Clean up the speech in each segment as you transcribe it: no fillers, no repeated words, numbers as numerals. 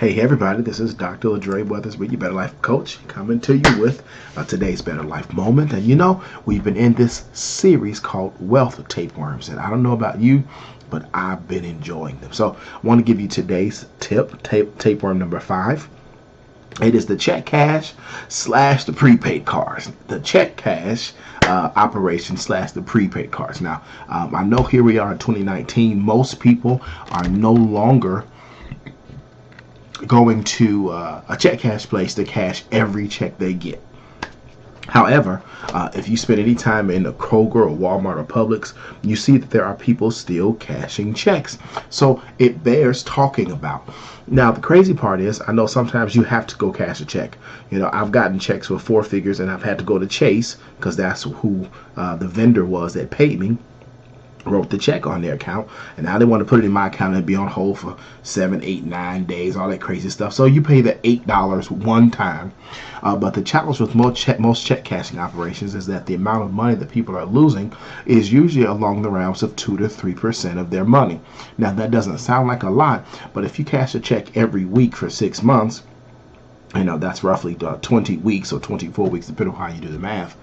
Hey everybody, this is Dr. Ladre Weathersby, your Better Life Coach, coming to you with today's Better Life Moment. And you know, we've been in this series called Wealth of Tapeworms. And I don't know about you, but I've been enjoying them. So I want to give you today's tip, tapeworm number 5. It is the check cash / the prepaid cards. The check cash operation / the prepaid cards. Now, I know here we are in 2019. Most people are no longer going to a check cash place to cash every check they get. However, if you spend any time in a Kroger or Walmart or Publix, you see that there are people still cashing checks. So it bears talking about. Now, the crazy part is, I know sometimes you have to go cash a check. You know, I've gotten checks with 4 figures and I've had to go to Chase because that's who the vendor was that paid me, wrote the check on their account, and now they want to put it in my account and be on hold for 7, 8, 9 days, all that crazy stuff. So you pay the $8 one time. But the challenge with most check cashing operations is that the amount of money that people are losing is usually along the realms of 2 to 3% of their money. Now, that doesn't sound like a lot, but if you cash a check every week for 6 months, you know, that's roughly 20 weeks or 24 weeks, depending on how you do the math.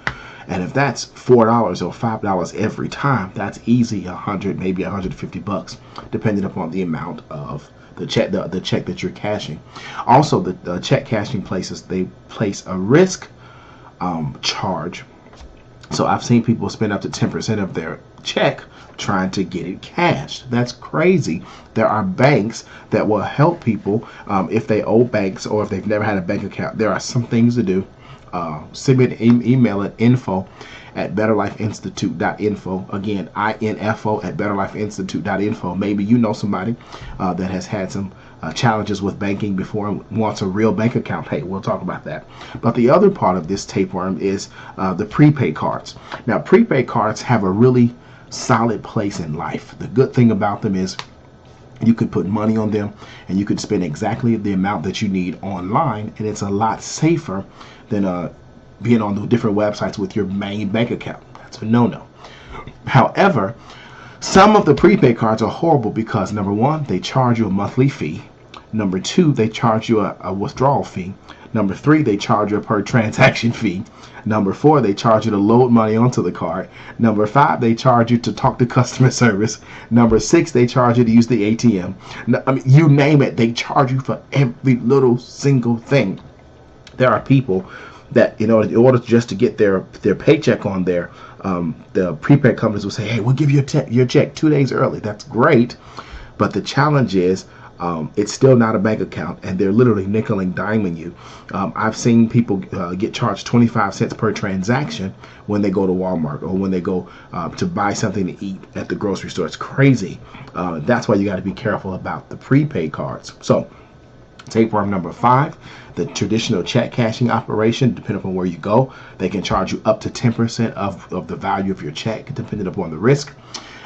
And if that's $4 or $5 every time, that's easy 100, maybe 150 bucks, depending upon the amount of the check, the check that you're cashing. Also, the check cashing places, they place a risk charge. So I've seen people spend up to 10% of their check trying to get it cashed. That's crazy. There are banks that will help people if they owe banks or if they've never had a bank account. There are some things to do. Send me an email at info@betterlifeinstitute.info. Again, info@betterlifeinstitute.info. Maybe you know somebody that has had some challenges with banking before and wants a real bank account. Hey, we'll talk about that. But the other part of this tapeworm is the prepaid cards. Now, prepaid cards have a really solid place in life. The good thing about them is you could put money on them and you could spend exactly the amount that you need online, and it's a lot safer than being on the different websites with your main bank account. That's a no-no. However, some of the prepaid cards are horrible because, number one, they charge you a monthly fee. Number two, they charge you a withdrawal fee. Number 3, they charge you a per transaction fee. Number 4, they charge you to load money onto the card. Number 5, they charge you to talk to customer service. Number 6, they charge you to use the ATM. I mean, you name it, they charge you for every little single thing. There are people that, you know, in order just to get their paycheck on there, the prepaid companies will say, hey, we'll give you your check 2 days early. That's great. But the challenge is, it's still not a bank account, and they're literally nickel and diming you. I've seen people get charged 25 cents per transaction when they go to Walmart or when they go to buy something to eat at the grocery store. It's crazy. That's why you got to be careful about the prepaid cards. So, tapeworm number 5, the traditional check cashing operation, depending upon where you go, they can charge you up to 10% of the value of your check, depending upon the risk.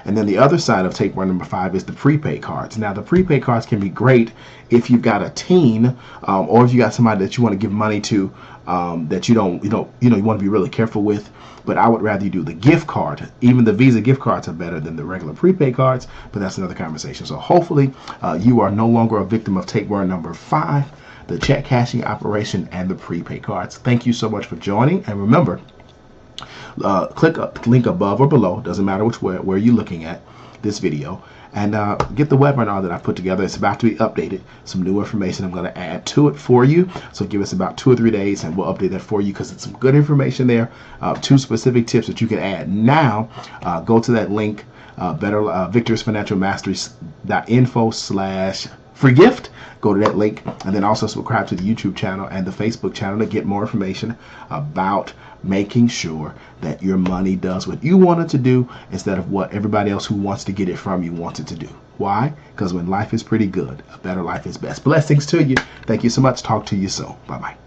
And then the other side of tapeworm number 5 is the prepaid cards. Now, the prepaid cards can be great if you've got a teen or if you got somebody that you want to give money to that you want to be really careful with. But I would rather you do the gift card. Even the Visa gift cards are better than the regular prepaid cards, but that's another conversation. So hopefully you are no longer a victim of tapeworm number 5, the check cashing operation and the prepaid cards. Thank you so much for joining, and remember, click a link above or below, doesn't matter where you're looking at this video, and get the webinar that I put together. It's about to be updated. Some new information I'm going to add to it for you, so give us about 2 or 3 days and we'll update that for you, because it's some good information there, 2 specific tips that you can add now. Go to that link, victorsfinancialmastery.info/free gift. Go to that link, and then also subscribe to the YouTube channel and the Facebook channel to get more information about making sure that your money does what you want it to do instead of what everybody else who wants to get it from you wants it to do. Why? Because when life is pretty good, a better life is best. Blessings to you. Thank you so much. Talk to you soon. Bye-bye.